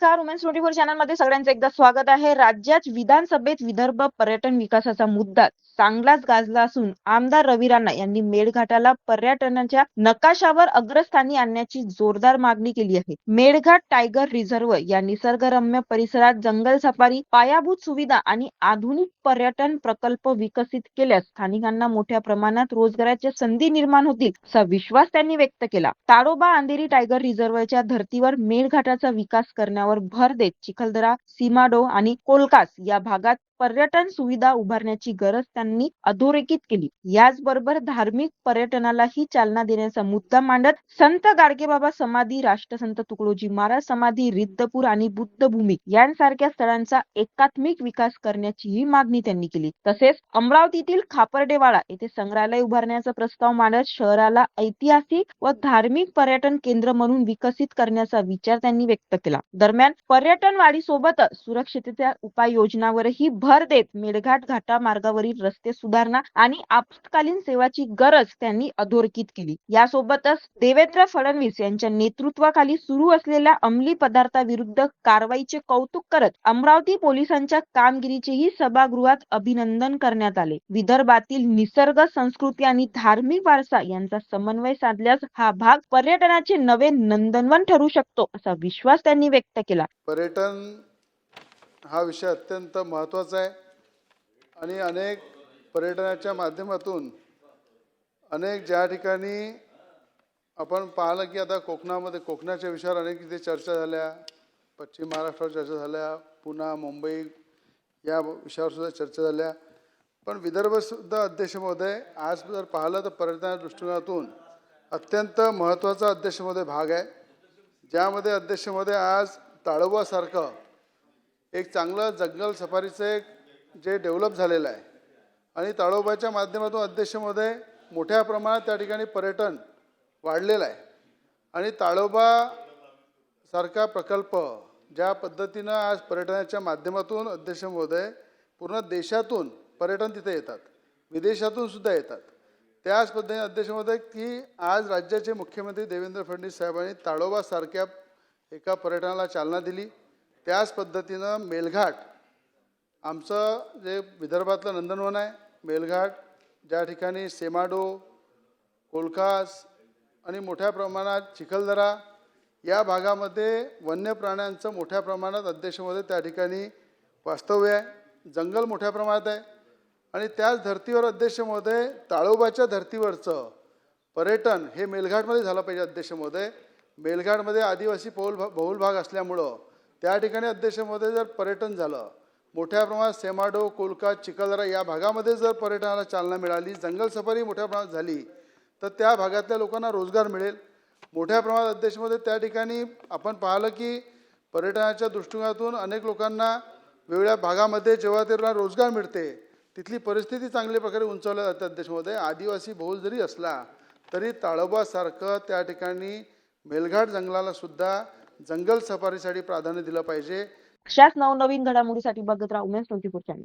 नमस्कार. वुमेन्स 24 चॅनलमध्ये सगळ्यांचं एकदा स्वागत आहे. राज्यात विधानसभेत विदर्भ पर्यटन विकासाचा मुद्दा चांगलाच गाजला असून आमदार रवी राणा यांनी मेळघाटाला पर्यटनाच्या नकाशावर अग्रस्थानी आणण्याची जोरदार मागणी केली आहे. मेळघाट टायगर रिझर्व या निसर्गरम्य परिसरात जंगल सफारी, पायाभूत सुविधा आणि आधुनिक पर्यटन प्रकल्प विकसित केल्यास स्थानिकांना मोठ्या प्रमाणात रोजगाराच्या संधी निर्माण होतील असा विश्वास त्यांनी व्यक्त केला. ताडोबा अंधेरी टायगर रिझर्वच्या धर्तीवर मेळघाटाचा विकास करण्यावर भर देत चिखलदरा, सीमाडो आणि कोलकास या भागात पर्यटन सुविधा उभारण्याची गरज त्यांनी अधोरेखित केली. याचबरोबर धार्मिक पर्यटनालाही चालना देण्याचा मुद्दा मांडत संत गाडगेबाबा समाधी, राष्ट्रसंत तुकडोजी महाराज समाधी, रिद्धपूर आणि बुद्धभूमी यांसारख्या स्थळांचा एकात्मिक विकास करण्याचीही मागणी त्यांनी केली. तसेच अमरावतीतील खापर्डेवाडा येथे संग्रहालय उभारण्याचा प्रस्ताव मांडत शहराला ऐतिहासिक व धार्मिक पर्यटन केंद्र म्हणून विकसित करण्याचा विचार त्यांनी व्यक्त केला. दरम्यान पर्यटन वाढीसोबतच सुरक्षिततेच्या उपाययोजनांवरही भर देत मेळघाट घाटा मार्गावरील रस्ते सुधारणा आणि आपत्कालीन सेवाची गरज त्यांनी अधोरेखित केली. यासोबतच देवेंद्र फडणवीस यांच्या नेतृत्वाखाली सुरू असलेल्या अंमली पदार्थाविरुद्ध कारवाईचे कौतुक करत अमरावती पोलिसांच्या कामगिरीचेही सभागृहात अभिनंदन करण्यात आले. विदर्भातील निसर्ग, संस्कृती आणि धार्मिक वारसा यांचा समन्वय साधल्यास हा भाग पर्यटनाचे नवे नंदनवन ठरू शकतो असा विश्वास त्यांनी व्यक्त केला. पर्यटन हा विषय अत्यंत महत्त्वाचा आहे आणि अनेक पर्यटनाच्या माध्यमातून अनेक ज्या ठिकाणी आपण पाहिलं की आता कोकणाच्या विषयावर अनेक तिथे चर्चा झाल्या, पश्चिम महाराष्ट्रावर चर्चा झाल्या, पुणे, मुंबई या विषयावर सुद्धा चर्चा झाल्या. पण विदर्भसुद्धा अध्यक्ष महोदय आज जर पाहिलं तर पर्यटनाच्या दृष्टिकोनातून अत्यंत महत्त्वाचा अध्यक्ष महोदय भाग आहे, ज्यामध्ये अध्यक्ष महोदय आज ताडोबासारखं एक चांगलं जंगल सफारीचं एक जे डेव्हलप झालेलं आहे आणि ताडोबाच्या माध्यमातून अध्यक्ष महोदय मोठ्या प्रमाणात त्या ठिकाणी पर्यटन वाढलेलं आहे आणि ताडोबासारखा प्रकल्प ज्या पद्धतीनं आज पर्यटनाच्या माध्यमातून अध्यक्ष महोदय पूर्ण देशातून पर्यटन तिथे येतात, विदेशातून सुद्धा येतात. त्याच पद्धतीने अध्यक्ष महोदय की आज राज्याचे मुख्यमंत्री देवेंद्र फडणवीस साहेबांनी ताडोबासारख्या एका पर्यटनाला चालना दिली. त्याच पद्धतीनं मेळघाट आमचं जे विदर्भातलं नंदनवन आहे, मेळघाट ज्या ठिकाणी सेमाडो, कोलकास आणि मोठ्या प्रमाणात चिखलदरा या भागामध्ये वन्य प्राण्यांचं मोठ्या प्रमाणात अध्यक्ष महोदय त्या ठिकाणी वास्तव्य आहे, जंगल मोठ्या प्रमाणात आहे आणि त्याच धर्तीवर अध्यक्ष महोदय ताडोबाच्या धर्तीवरचं पर्यटन हे मेळघाटमध्ये झालं पाहिजे. अध्यक्ष महोदय मेळघाटमध्ये आदिवासी बहुल भाग असल्यामुळं त्या ठिकाणी अध्यक्ष महोदय जर पर्यटन झालं मोठ्या प्रमाणात सेमाडो, कोलकाता, चिखलदरा या भागामध्ये जर पर्यटनाला चालना मिळाली, जंगल सफारी मोठ्या प्रमाणात झाली तर त्या भागातल्या लोकांना रोजगार मिळेल. मोठ्या प्रमाणात अध्यक्ष महोदय त्या ठिकाणी आपण पाहिलं की पर्यटनाच्या दृष्टिकोनातून अनेक लोकांना वेगवेगळ्या भागामध्ये जेव्हा त्यांना रोजगार मिळते तिथली परिस्थिती चांगल्या प्रकारे उंचावल्या जाते. अध्यक्ष महोदय आदिवासी बहुल जरी असला तरी ताडोबासारखं त्या ठिकाणी मेळघाट जंगलाला सुद्धा जंगल सफारीसाठी प्राधान्य दिलं पाहिजे. अशाच नवनवीन घडामोडीसाठी बघत राहा वुमेन्स 24 चॅनल.